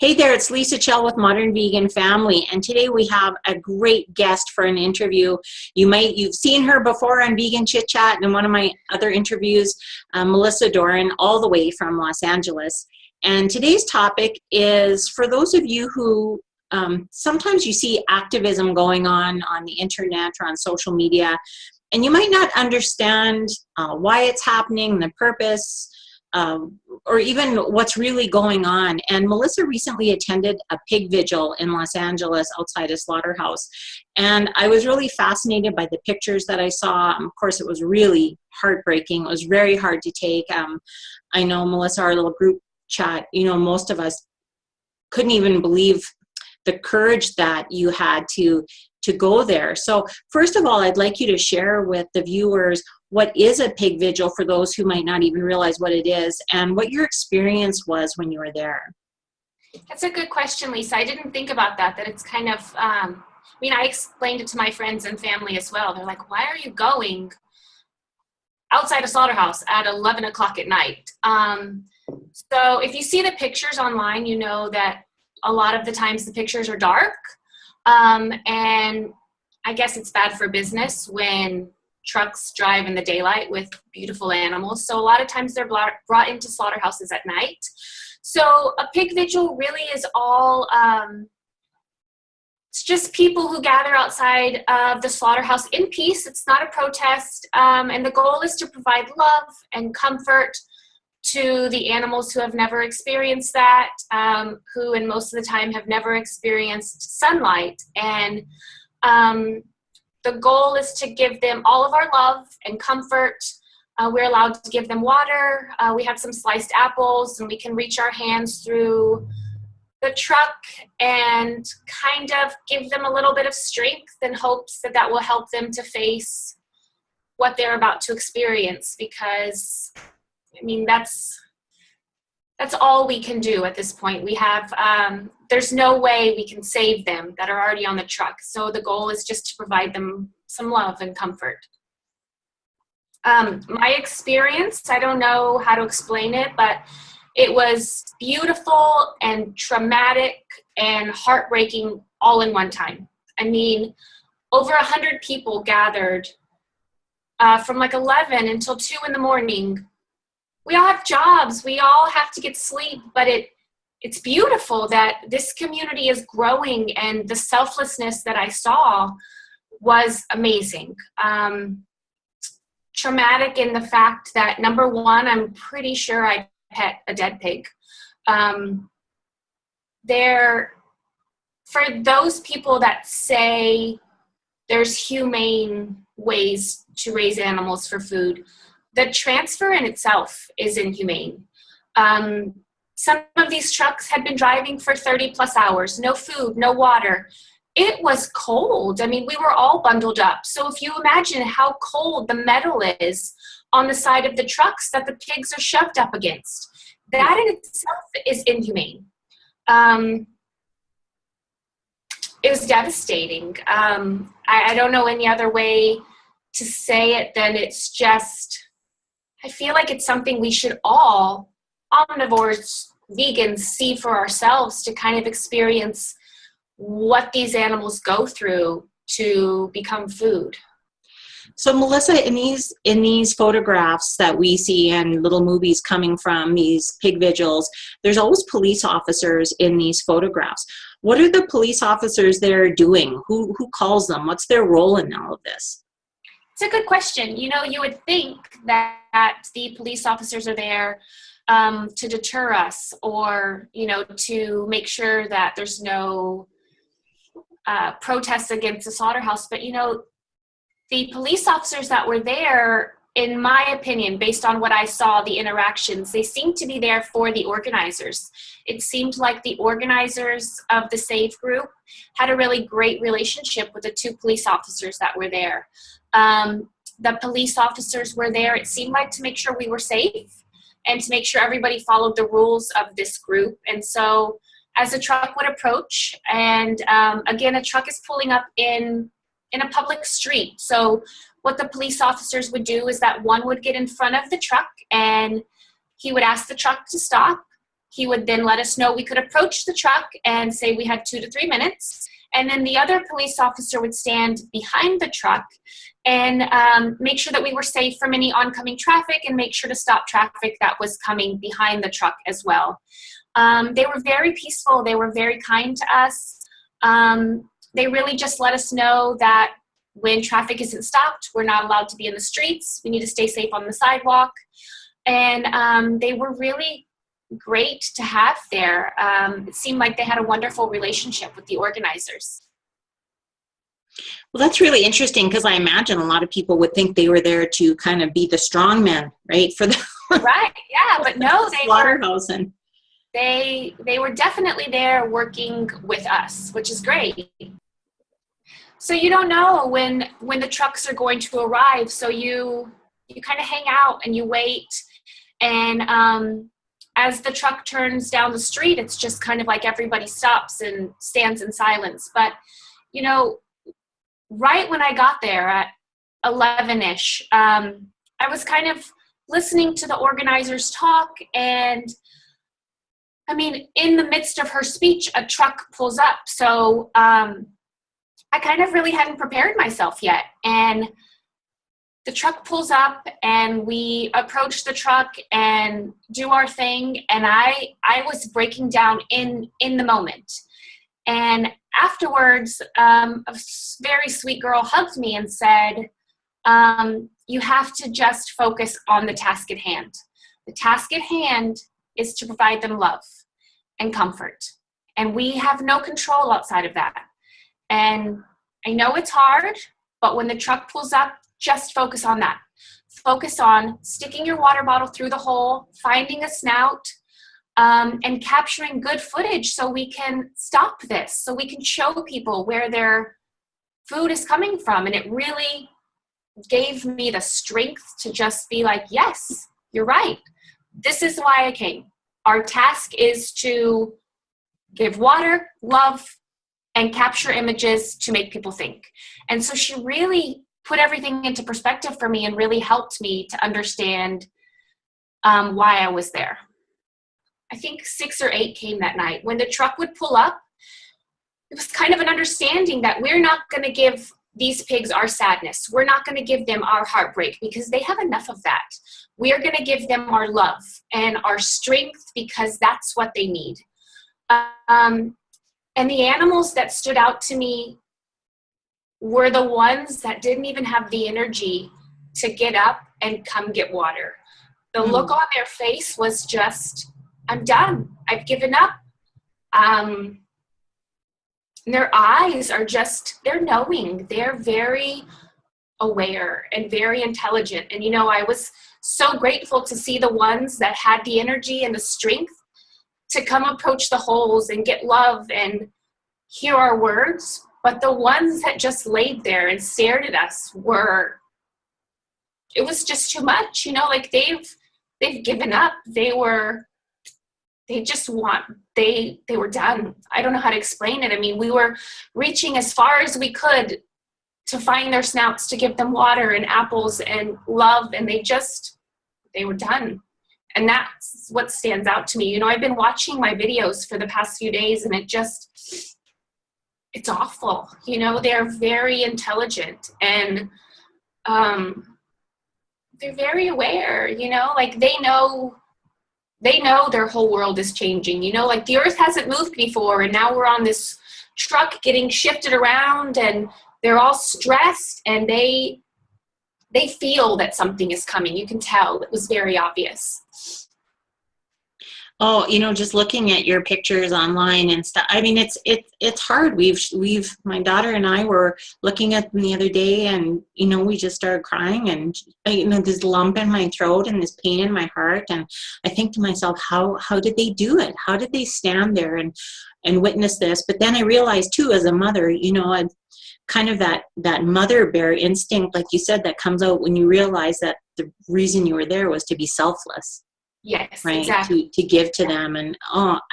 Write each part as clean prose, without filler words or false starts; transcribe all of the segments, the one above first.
Hey there, it's Lisa Chell with Modern Vegan Family, and today we have a great guest for an interview. You've seen her before on Vegan Chit Chat and in one of my other interviews, Melissa Doran, all the way from Los Angeles. And today's topic is for those of you who sometimes you see activism going on the internet or on social media, and you might not understand why it's happening, the purpose, or even what's really going on. And Melissa recently attended a pig vigil in Los Angeles outside a slaughterhouse. And I was really fascinated by the pictures that I saw. Of course, it was really heartbreaking. It was very hard to take. I know, Melissa, our little group chat, most of us couldn't even believe the courage that you had to go there. So first of all, I'd like you to share with the viewers what is a pig vigil for those who might not even realize what it is and what your experience was when you were there. That's a good question, Lisa. I didn't think about that it's kind of, I explained it to my friends and family as well. They're like, why are you going outside a slaughterhouse at 11 o'clock at night? So if you see the pictures online, you know that a lot of the times the pictures are dark. And I guess it's bad for business when trucks drive in the daylight with beautiful animals. So a lot of times they're brought into slaughterhouses at night. So a pig vigil really is all, it's just people who gather outside of the slaughterhouse in peace. It's not a protest. And the goal is to provide love and comfort to the animals who have never experienced that, who in most of the time have never experienced sunlight. And the goal is to give them all of our love and comfort. We're allowed to give them water. We have some sliced apples, and we can reach our hands through the truck and kind of give them a little bit of strength in hopes that that will help them to face what they're about to experience, because that's all we can do at this point. We have, there's no way we can save them that are already on the truck. So the goal is just to provide them some love and comfort. My experience, I don't know how to explain it, but it was beautiful and traumatic and heartbreaking all in one time. Over 100 people gathered from like 11 until 2 in the morning. We all have jobs, we all have to get sleep, but it's beautiful that this community is growing, and the selflessness that I saw was amazing. Traumatic in the fact that, number one, I'm pretty sure I pet a dead pig. For those people that say there's humane ways to raise animals for food, the transfer in itself is inhumane. Some of these trucks had been driving for 30 plus hours, no food, no water. It was cold. We were all bundled up. So if you imagine how cold the metal is on the side of the trucks that the pigs are shoved up against, that in itself is inhumane. It was devastating. I don't know any other way to say it than it's just, I feel like it's something we should all, omnivores, vegans, see for ourselves to kind of experience what these animals go through to become food. So Melissa, in these photographs that we see and little movies coming from these pig vigils, there's always police officers in these photographs. What are the police officers there doing? Who calls them? What's their role in all of this? It's a good question. You would think that the police officers are there to deter us, or, to make sure that there's no protests against the slaughterhouse. But, the police officers that were there, in my opinion, based on what I saw, the interactions, they seemed to be there for the organizers. It seemed like the organizers of the SAVE group had a really great relationship with the 2 police officers that were there. The police officers were there, it seemed like, to make sure we were safe and to make sure everybody followed the rules of this group. And so as a truck would approach, and again, a truck is pulling up in a public street. So what the police officers would do is that one would get in front of the truck, and he would ask the truck to stop. he would then let us know we could approach the truck and say we had 2 to 3 minutes. And then the other police officer would stand behind the truck and make sure that we were safe from any oncoming traffic and make sure to stop traffic that was coming behind the truck as well. They were very peaceful. They were very kind to us. They really just let us know that when traffic isn't stopped, we're not allowed to be in the streets. We need to stay safe on the sidewalk. And they were really great to have there. It seemed like they had a wonderful relationship with the organizers. Well, that's really interesting, because I imagine a lot of people would think they were there to kind of be the strong men, right? For the right, yeah, but no, they slaughterhouse. And they were definitely there working with us, which is great. So you don't know when the trucks are going to arrive, so you kind of hang out and you wait, and as the truck turns down the street, it's just kind of like everybody stops and stands in silence. But, you know, right when I got there at 11-ish, I was kind of listening to the organizers talk, and I mean, in the midst of her speech, a truck pulls up. So I kind of really hadn't prepared myself yet. And the truck pulls up and we approach the truck and do our thing. And I was breaking down in the moment. And afterwards, a very sweet girl hugged me and said, you have to just focus on the task at hand. The task at hand is to provide them love and comfort. And we have no control outside of that. And I know it's hard, but when the truck pulls up, just focus on that. Focus on sticking your water bottle through the hole, finding a snout, and capturing good footage so we can stop this, so we can show people where their food is coming from. And it really gave me the strength to just be like, yes, you're right. This is why I came. Our task is to give water, love, and capture images to make people think. And so she really put everything into perspective for me and really helped me to understand why I was there. I think 6 or 8 came that night. When the truck would pull up, it was kind of an understanding that we're not going to give these pigs our sadness. We're not going to give them our heartbreak because they have enough of that. We are going to give them our love and our strength because that's what they need. And the animals that stood out to me were the ones that didn't even have the energy to get up and come get water. The look on their face was just, I'm done. I've given up. Their eyes are just, they're knowing. They're very aware and very intelligent. And, you know, I was so grateful to see the ones that had the energy and the strength to come approach the holes and get love and hear our words. But the ones that just laid there and stared at us it was just too much, you know, like they've given up. They were done. I don't know how to explain it. I mean, we were reaching as far as we could to find their snouts, to give them water and apples and love, and they were done. And that's what stands out to me. You know, I've been watching my videos for the past few days, and it's awful. You know, they're very intelligent, and they're very aware, you know, like they know their whole world is changing, you know, like the earth hasn't moved before, and now we're on this truck getting shifted around, and they're all stressed, and they feel that something is coming. You can tell. It was very obvious. Oh, you know, just looking at your pictures online and stuff. I mean, it's hard. My daughter and I were looking at them the other day, and, you know, we just started crying, and, you know, this lump in my throat and this pain in my heart. And I think to myself, how did they do it? How did they stand there and witness this? But then I realized too, as a mother, you know, kind of that mother bear instinct, like you said, that comes out when you realize that the reason you were there was to be selfless. Yes, right, exactly. to give to them. And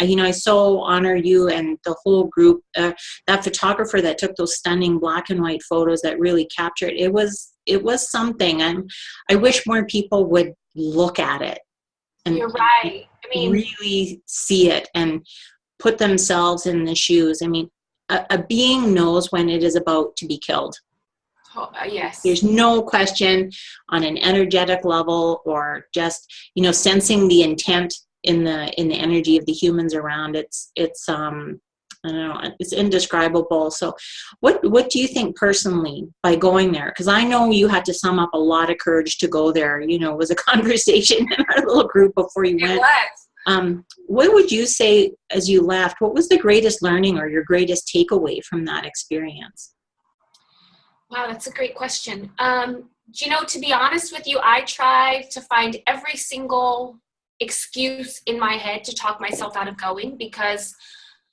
you know, I so honor you and the whole group. That photographer that took those stunning black and white photos that really captured it was something. And I wish more people would look at it You're right. I mean, really see it and put themselves in the shoes. I mean, a being knows when it is about to be killed. Yes. There's no question on an energetic level, or just, you know, sensing the intent in the energy of the humans around. It's I don't know, it's indescribable. So what do you think personally by going there? Because I know you had to sum up a lot of courage to go there. You know, it was a conversation in our little group before you went. What would you say as you left? What was the greatest learning or your greatest takeaway from that experience? Wow, that's a great question. You know, to be honest with you, I tried to find every single excuse in my head to talk myself out of going, because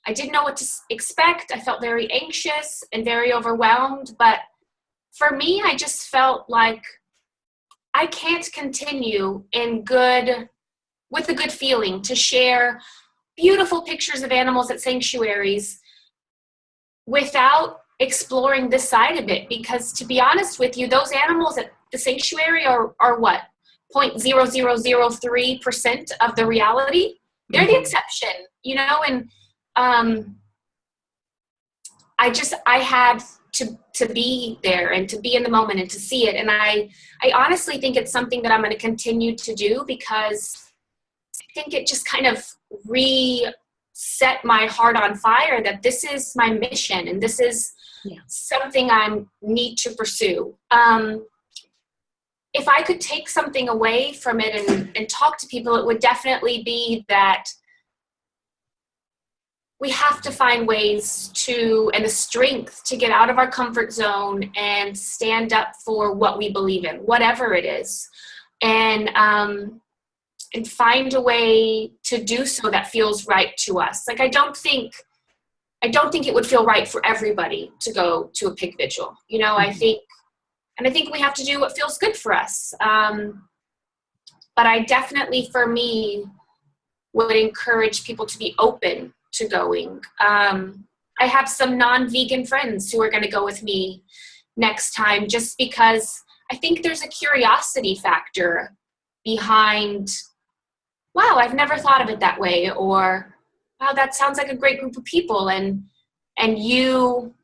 I didn't know what to expect. I felt very anxious and very overwhelmed. But for me, I just felt like I can't continue with a good feeling to share beautiful pictures of animals at sanctuaries without exploring this side of it. Because to be honest with you, those animals at the sanctuary are what? 0.0003% of the reality. They're the exception, you know, and I had to be there and to be in the moment and to see it. And I honestly think it's something that I'm going to continue to do, because I think it just kind of reset my heart on fire that this is my mission and this is something I need to pursue. If I could take something away from it and talk to people, it would definitely be that we have to find ways and the strength to get out of our comfort zone and stand up for what we believe in, whatever it is, and find a way to do so that feels right to us. Like, I don't think it would feel right for everybody to go to a pig vigil. You know, I think we have to do what feels good for us. But I definitely, for me, would encourage people to be open to going. I have some non-vegan friends who are going to go with me next time, just because I think there's a curiosity factor behind, wow, I've never thought of it that way, or wow, that sounds like a great group of people, and you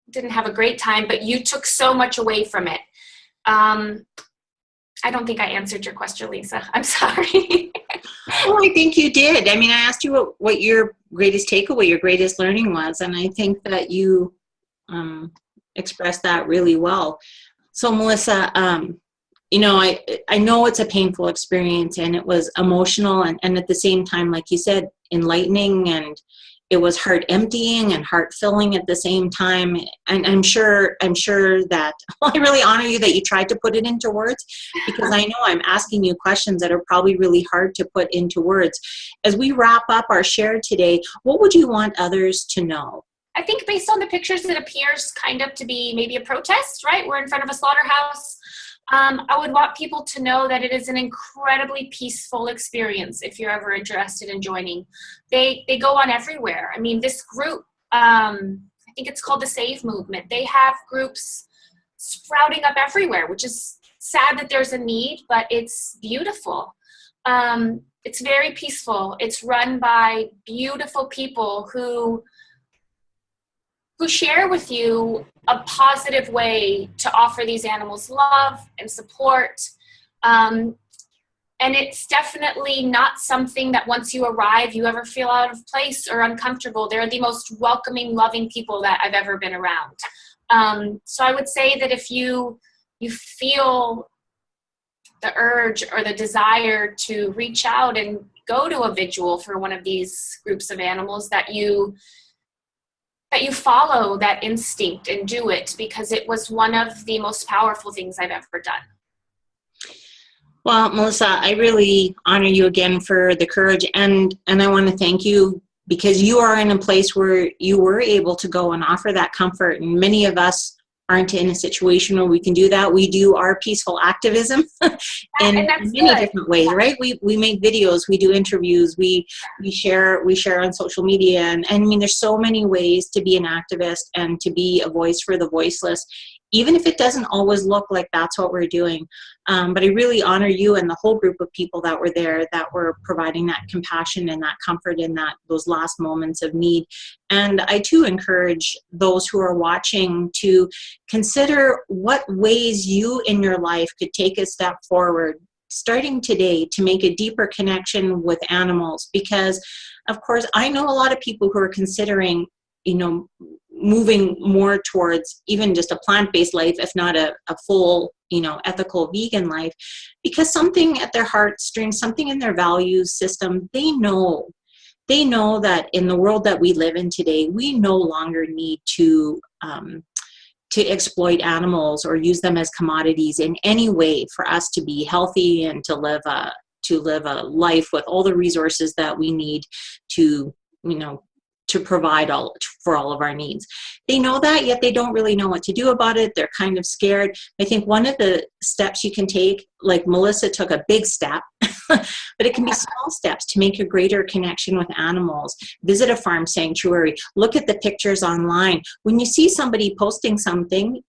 didn't have a great time, but you took so much away from it. I don't think I answered your question, Lisa. I'm sorry. Well, I think you did. I mean, I asked you what your greatest takeaway, your greatest learning was, and I think that you expressed that really well. So, Melissa, you know, I know it's a painful experience, and it was emotional, and at the same time, like you said, enlightening, and it was heart emptying and heart filling at the same time. And I'm sure that, well, I really honor you that you tried to put it into words, because I know I'm asking you questions that are probably really hard to put into words. As we wrap up our share today, what would you want others to know? I think based on the pictures, it appears kind of to be maybe a protest, right? We're in front of a slaughterhouse. I would want people to know that it is an incredibly peaceful experience if you're ever interested in joining. They go on everywhere. I mean, this group, I think it's called the Save Movement. They have groups sprouting up everywhere, which is sad that there's a need, but it's beautiful. It's very peaceful. It's run by beautiful people who share with you a positive way to offer these animals love and support. And it's definitely not something that once you arrive, you ever feel out of place or uncomfortable. They're the most welcoming, loving people that I've ever been around. So I would say that if you feel the urge or the desire to reach out and go to a vigil for one of these groups of animals, that you follow that instinct and do it, because it was one of the most powerful things I've ever done. Well, Melissa, I really honor you again for the courage, and I want to thank you, because you are in a place where you were able to go and offer that comfort, and many of us aren't in a situation where we can do that. We do our peaceful activism in many different ways, right? We make videos, we do interviews, we share on social media, and I mean, there's so many ways to be an activist and to be a voice for the voiceless even if it doesn't always look like that's what we're doing. But I really honor you and the whole group of people that were there, that were providing that compassion and that comfort in those last moments of need. And I too encourage those who are watching to consider what ways you in your life could take a step forward, starting today, to make a deeper connection with animals. Because, of course, I know a lot of people who are considering, moving more towards even just a plant-based life, if not a full, ethical vegan life, because something at their heartstrings, something in their values system, they know that in the world that we live in today, we no longer need to exploit animals or use them as commodities in any way for us to be healthy and to live a life with all the resources that we need to provide for all of our needs. They know that, yet they don't really know what to do about it. They're kind of scared. I think one of the steps you can take, like Melissa took a big step, but it can be small steps to make a greater connection with animals. Visit a farm sanctuary. Look at the pictures online. When you see somebody posting something,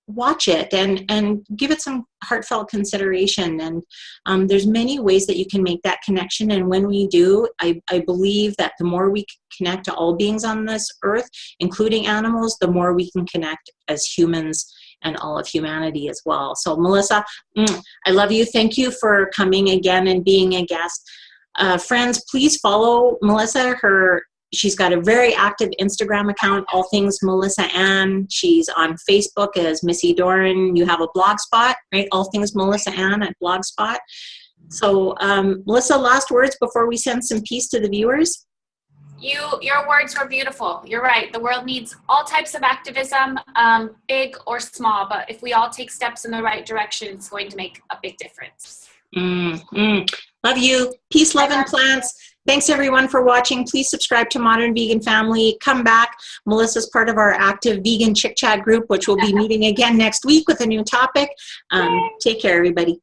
watch it and give it some heartfelt consideration. And there's many ways that you can make that connection. And when we do, I believe that the more we connect to all beings on this earth, including animals, the more we can connect as humans and all of humanity as well. So Melissa, I love you. Thank you for coming again and being a guest. Friends, please follow Melissa. She's got a very active Instagram account, All Things Melissa Ann. She's on Facebook as Missy Doran. You have a blogspot, right? All Things Melissa Ann at Blogspot. So Melissa, last words before we send some peace to the viewers? Your words were beautiful. You're right. The world needs all types of activism, big or small, but if we all take steps in the right direction, it's going to make a big difference. Love you. Peace, love, and plants. Thanks everyone for watching. Please subscribe to Modern Vegan Family. Come back. Melissa's part of our active vegan chick chat group, which will be meeting again next week with a new topic. Take care, everybody.